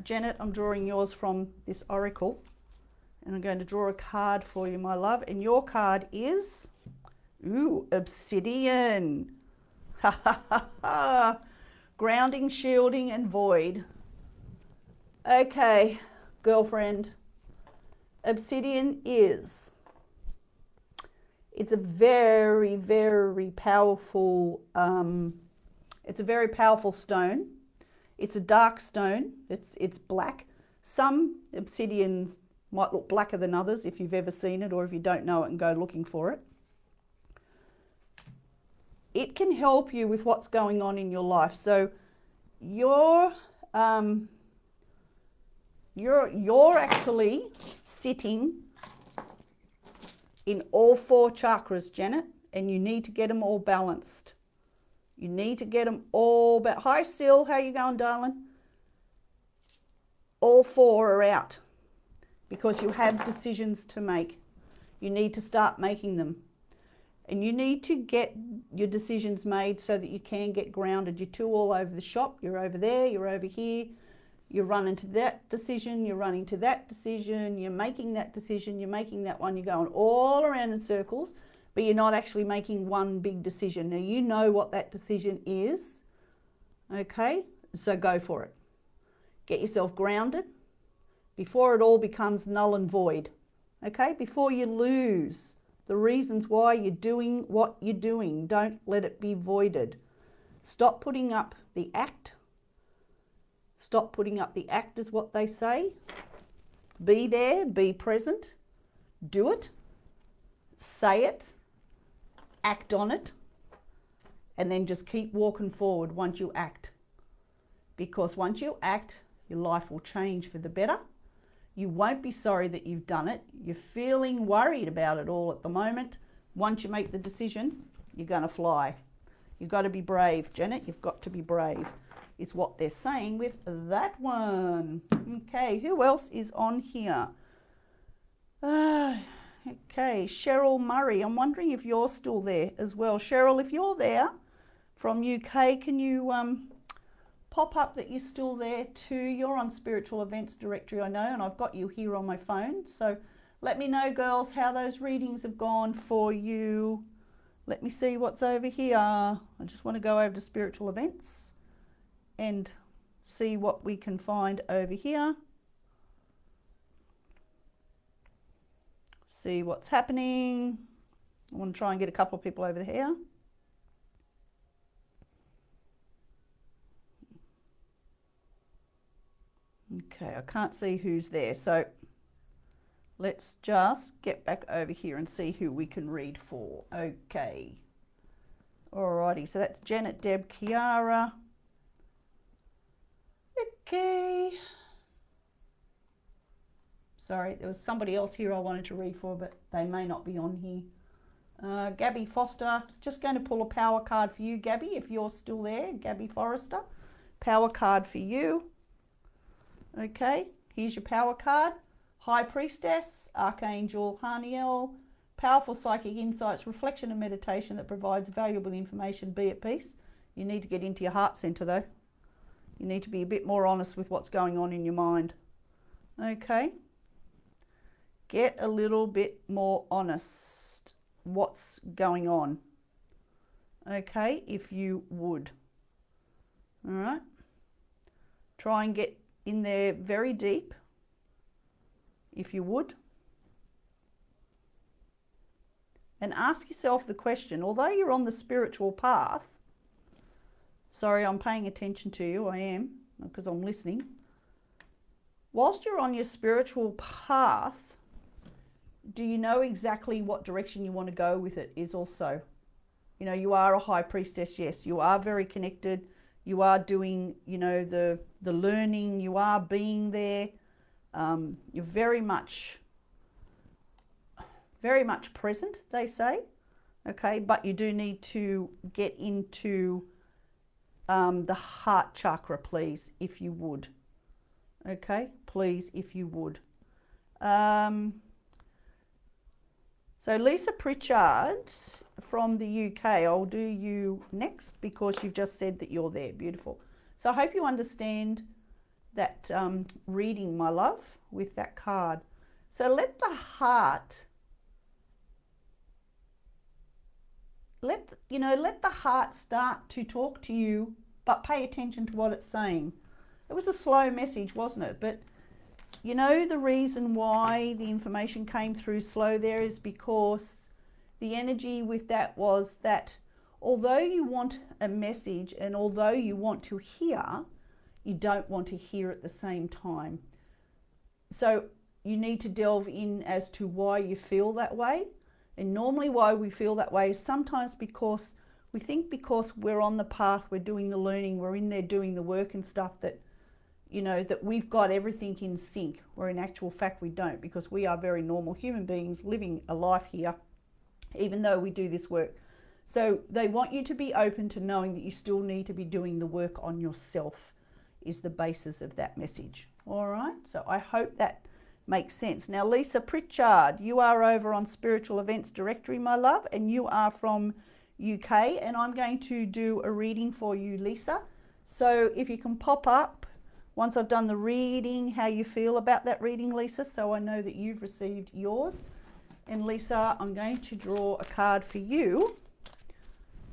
S1: Janet, I'm drawing yours from this oracle. And I'm going to draw a card for you, my love. And your card is, obsidian. Ha ha ha ha. Grounding, shielding, and void. Okay, girlfriend. Obsidian is, it's a very, very powerful, it's a very powerful stone. It's a dark stone. It's black. Some obsidians might look blacker than others if you've ever seen it, or if you don't know it and go looking for it. It can help you with what's going on in your life. So you're actually sitting in all 4 chakras, Janet, and you need to get them all balanced. You need to get them all balanced. Hi, Sil, how you going, darling? All 4 are out, because you have decisions to make. You need to start making them. And you need to get your decisions made so that you can get grounded. You're too all over the shop. You're over there, you're over here. You're running to that decision, you're running to that decision, you're making that decision, you're making that one. You're going all around in circles, but you're not actually making one big decision. Now, you know what that decision is. Okay? So go for it. Get yourself grounded before it all becomes null and void. Okay? Before you lose the reasons why you're doing what you're doing. Don't let it be voided. Stop putting up the act. Stop putting up the act is what they say. Be there, be present, do it, say it, act on it, and then just keep walking forward once you act. Because once you act, your life will change for the better. You won't be sorry that you've done it. You're feeling worried about it all at the moment. Once you make the decision, you're going to fly. You've got to be brave, Janet. You've got to be brave, is what they're saying with that one. Okay, who else is on here? Okay, Cheryl Murray. I'm wondering if you're still there as well. Cheryl, if you're there, from UK, can you pop up that you're still there too? You're on spiritual events directory, I know, and I've got you here on my phone. So let me know, girls, how those readings have gone for you. Let me see what's over here. I just want to go over to spiritual events and see what we can find over here. See what's happening. I want to try and get a couple of people over here. Okay, I can't see who's there, so let's just get back over here and see who we can read for. Okay. Alrighty, so that's Janet, Deb, Kiara. Okay. Sorry, there was somebody else here I wanted to read for, but they may not be on here. Gabby Foster, just going to pull a power card for you, Gabby, if you're still there. Gabby Forrester, power card for you. Okay, here's your power card. High Priestess, Archangel Haniel, powerful psychic insights, reflection and meditation that provides valuable information. Be at peace. You need to get into your heart center though. You need to be a bit more honest with what's going on in your mind. Okay. Get a little bit more honest. What's going on? Okay, if you would. All right. Try and get in there very deep, if you would. And ask yourself the question, although you're on the spiritual path, sorry, I'm paying attention to you, I am, because I'm listening. Whilst you're on your spiritual path, do you know exactly what direction you want to go with it is also. You know, you are a high priestess, yes, you are very connected, you are doing, you know, the learning, you are being there, you're very much present, they say, okay, but you do need to get into the heart chakra, please, if you would. Okay, please, if you would. So Lisa Pritchard from the UK, I'll do you next because you've just said that you're there. Beautiful. So I hope you understand that reading, my love, with that card. So let the heart, let the heart start to talk to you, but pay attention to what it's saying. It was a slow message, wasn't it? But you know, the reason why the information came through slow there is because the energy with that was that although you want a message and although you want to hear, you don't want to hear at the same time. So you need to delve in as to why you feel that way. And normally why we feel that way is sometimes because we think because we're on the path, we're doing the learning, we're in there doing the work and stuff that, you know, that we've got everything in sync, where in actual fact we don't, because we are very normal human beings living a life here, even though we do this work. So they want you to be open to knowing that you still need to be doing the work on yourself is the basis of that message. All right, so I hope that makes sense. Now, Lisa Pritchard, you are over on Spiritual Events Directory, my love, and you are from UK, and I'm going to do a reading for you, Lisa. So if you can pop up, once I've done the reading, how you feel about that reading, Lisa, so I know that you've received yours. And Lisa, I'm going to draw a card for you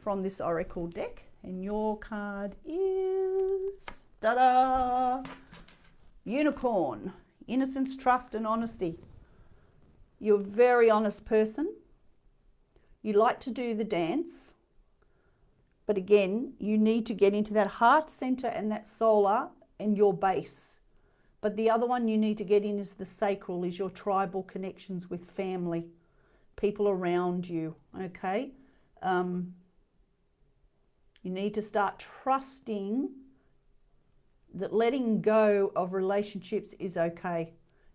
S1: from this Oracle deck. And your card is, ta-da, Unicorn, innocence, trust and honesty. You're a very honest person. You like to do the dance. But again, you need to get into that heart center and that solar and your base. But the other one you need to get in is the sacral, is your tribal connections with family, people around you, okay? You need to start trusting that letting go of relationships is okay.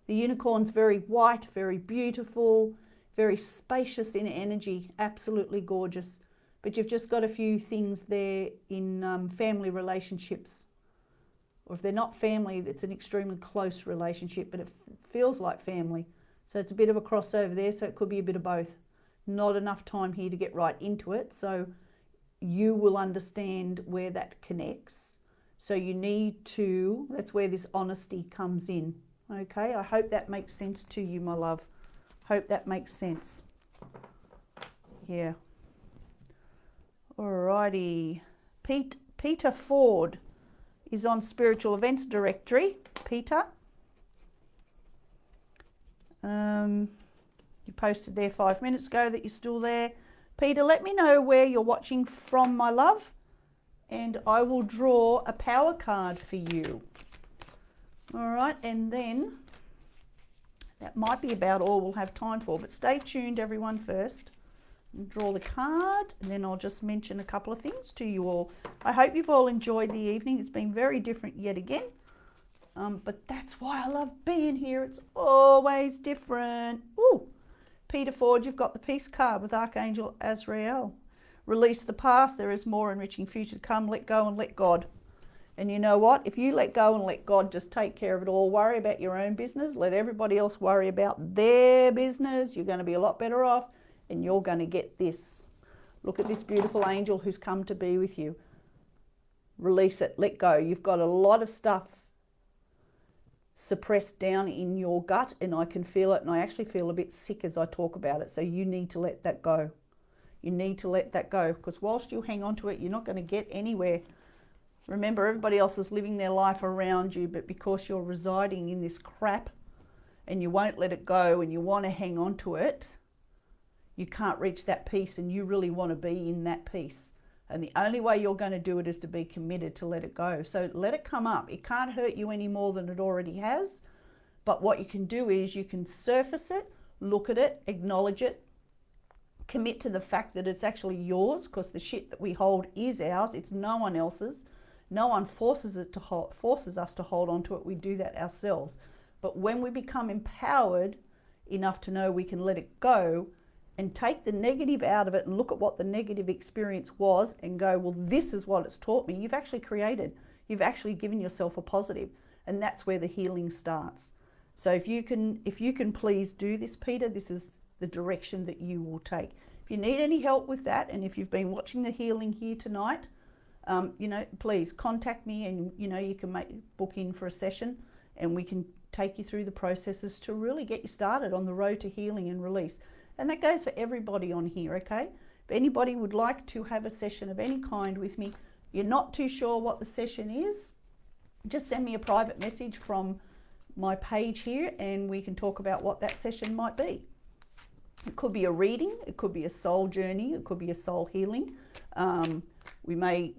S1: The unicorn's very white, very beautiful, very spacious in energy, absolutely gorgeous. But you've just got a few things there in family relationships. Or if they're not family, it's an extremely close relationship, but it feels like family. So it's a bit of a crossover there, so it could be a bit of both. Not enough time here to get right into it. So you will understand where that connects. So you need to, that's where this honesty comes in. Okay, I hope that makes sense to you, my love. Hope that makes sense. Yeah. Alrighty. Peter Ford is on Spiritual Events Directory. Peter. You posted there 5 minutes ago that you're still there. Peter, let me know where you're watching from, my love, and I will draw a power card for you. All right, and then that might be about all we'll have time for, but stay tuned, everyone, first. Draw the card, and then I'll just mention a couple of things to you all. I hope you've all enjoyed the evening. It's been very different yet again, but that's why I love being here. It's always different. Ooh, Peter Ford, you've got the peace card with Archangel Azrael. Release the past. There is more enriching future to come. Let go and let God. And you know what? If you let go and let God just take care of it all, worry about your own business, let everybody else worry about their business, you're going to be a lot better off, and you're going to get this. Look at this beautiful angel who's come to be with you. Release it. Let go. You've got a lot of stuff suppressed down in your gut, and I can feel it, and I actually feel a bit sick as I talk about it. So you need to let that go. You need to let that go, because whilst you hang on to it, you're not going to get anywhere. Remember, everybody else is living their life around you, but because you're residing in this crap and you won't let it go and you want to hang on to it, you can't reach that peace, and you really want to be in that peace. And the only way you're going to do it is to be committed to let it go. So let it come up. It can't hurt you any more than it already has. But what you can do is you can surface it, look at it, acknowledge it, commit to the fact that it's actually yours, because the shit that we hold is ours. It's no one else's. No one forces us to hold on to it. We do that ourselves. But when we become empowered enough to know we can let it go and take the negative out of it and look at what the negative experience was and go, well, this is what it's taught me. You've actually created. You've actually given yourself a positive, and that's where the healing starts. So if you can please do this, Peter, this is the direction that you will take. If you need any help with that, and if you've been watching the healing here tonight, please contact me, and you can book in for a session, and we can take you through the processes to really get you started on the road to healing and release. And that goes for everybody on here, okay? If anybody would like to have a session of any kind with me, you're not too sure what the session is, just send me a private message from my page here, and we can talk about what that session might be. It could be a reading, it could be a soul journey, it could be a soul healing. We may,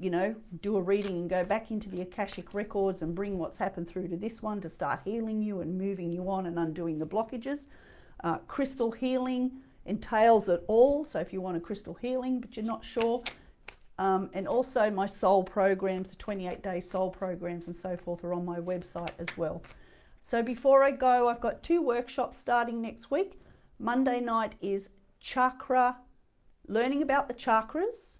S1: do a reading and go back into the Akashic records and bring what's happened through to this one to start healing you and moving you on and undoing the blockages. Crystal healing entails it all. So if you want a crystal healing but you're not sure, and also my soul programs, the 28-day soul programs and so forth, are on my website as well. So before I go, I've got 2 workshops starting next week. Monday night is chakra, learning about the chakras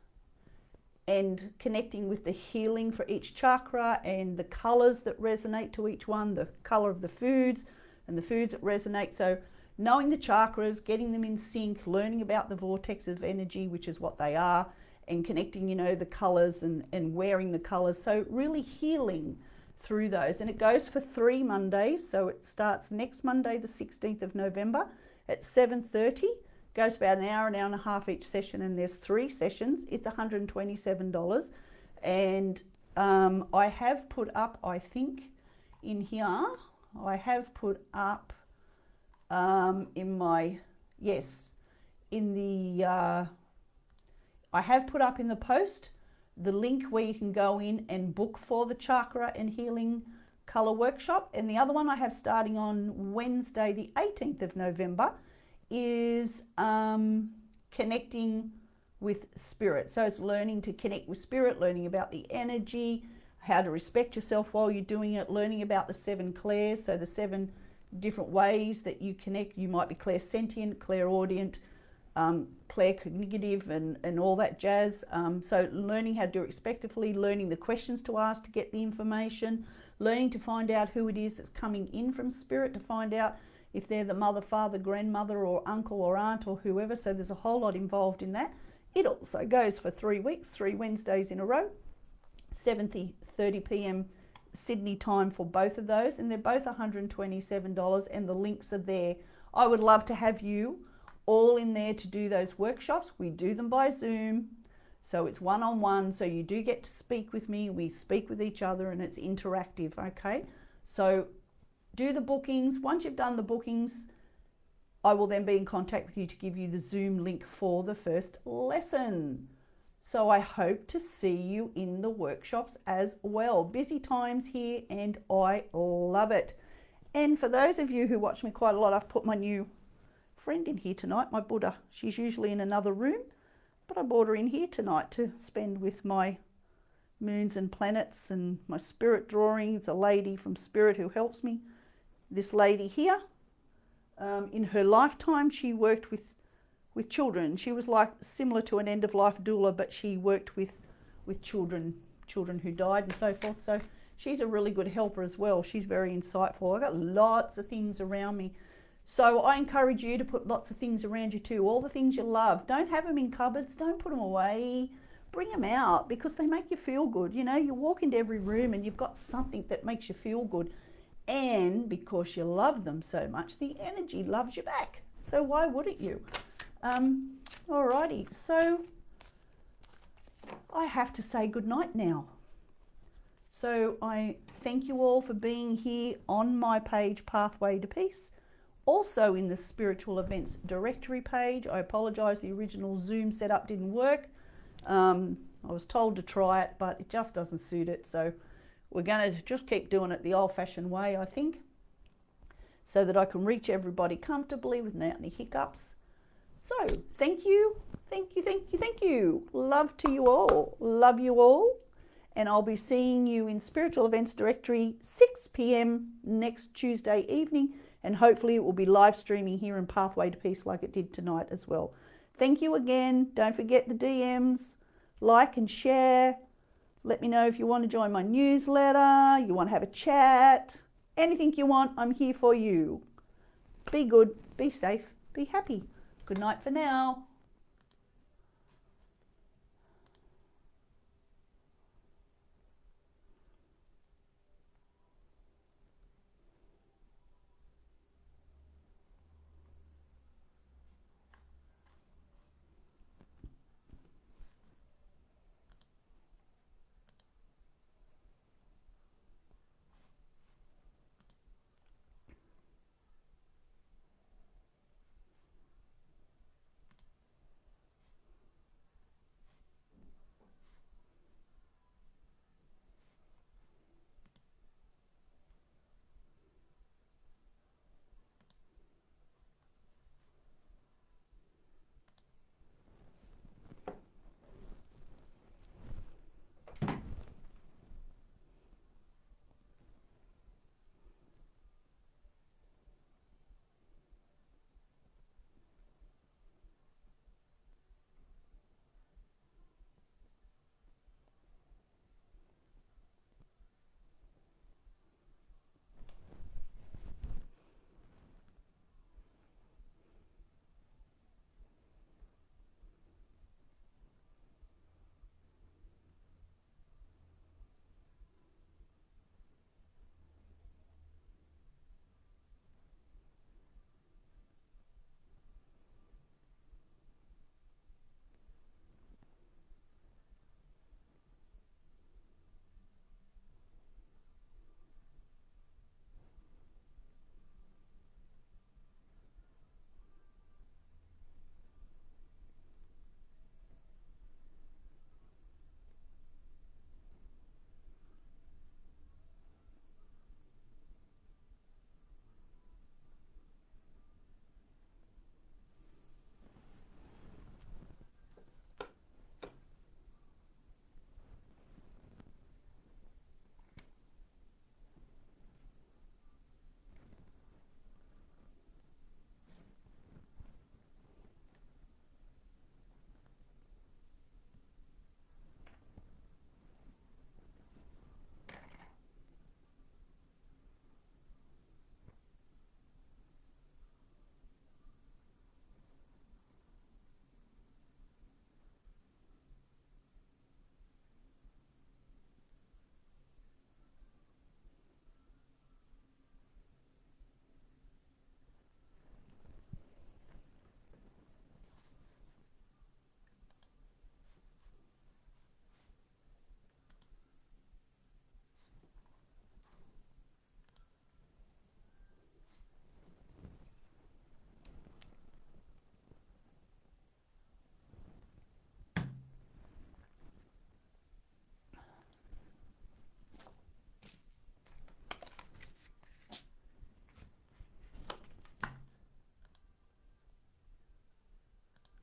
S1: and connecting with the healing for each chakra and the colors that resonate to each one, the color of the foods and the foods that resonate. So knowing the chakras, getting them in sync, learning about the vortex of energy, which is what they are, and connecting, the colors and wearing the colors. So really healing through those. And it goes for 3 Mondays. So it starts next Monday, the 16th of November at 7:30. Goes about an hour and a half each session, and there's 3 sessions. It's $127. And I have put up, I think, in here, I have put up I have put up in the post the link where you can go in and book for the chakra and healing color workshop. And the other one I have starting on Wednesday, the 18th of November, is connecting with spirit. So it's learning to connect with spirit, learning about the energy, how to respect yourself while you're doing it, learning about the 7 clairs, so the 7 different ways that you connect. You might be clairsentient, clairaudient, claircognitive, and all that jazz. So learning how to do it respectively, learning the questions to ask to get the information, learning to find out who it is that's coming in from spirit, to find out if they're the mother, father, grandmother, or uncle or aunt or whoever. So there's a whole lot involved in that. It also goes for 3 weeks, 3 Wednesdays in a row, 7:30 p.m. Sydney time for both of those, and they're both $127, and the links are there. I would love to have you all in there to do those workshops. We do them by Zoom, so it's one-on-one, so you do get to speak with me. We speak with each other, and it's interactive, okay? So do the bookings. Once you've done the bookings, I will then be in contact with you to give you the Zoom link for the first lesson. So I hope to see you in the workshops as well. Busy times here, and I love it. And for those of you who watch me quite a lot, I've put my new friend in here tonight, my Buddha. She's usually in another room, but I brought her in here tonight to spend with my moons and planets and my spirit drawing. It's a lady from Spirit who helps me. This lady here, in her lifetime, she worked with children. She was like similar to an end-of-life doula, but she worked with children who died and so forth. So she's a really good helper as well. She's very insightful. I've got lots of things around me. So I encourage you to put lots of things around you too. All the things you love. Don't have them in cupboards. Don't put them away. Bring them out because they make you feel good. You know, you walk into every room and you've got something that makes you feel good. And because you love them so much, the energy loves you back. So why wouldn't you? Alrighty, so I have to say goodnight now. So I thank you all for being here on my page, Pathway to Peace. Also in the Spiritual Events Directory page. I apologise, the original Zoom setup didn't work. I was told to try it, but it just doesn't suit it. So we're going to just keep doing it the old-fashioned way, I think, so that I can reach everybody comfortably without any hiccups. So thank you, thank you, thank you, thank you. Love to you all. Love you all. And I'll be seeing you in Spiritual Events Directory 6 p.m. next Tuesday evening. And hopefully it will be live streaming here in Pathway to Peace like it did tonight as well. Thank you again. Don't forget the DMs. Like and share. Let me know if you want to join my newsletter, you want to have a chat. Anything you want, I'm here for you. Be good, be safe, be happy. Good night for now.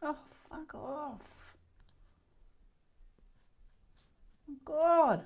S1: Oh, fuck off. Oh, God.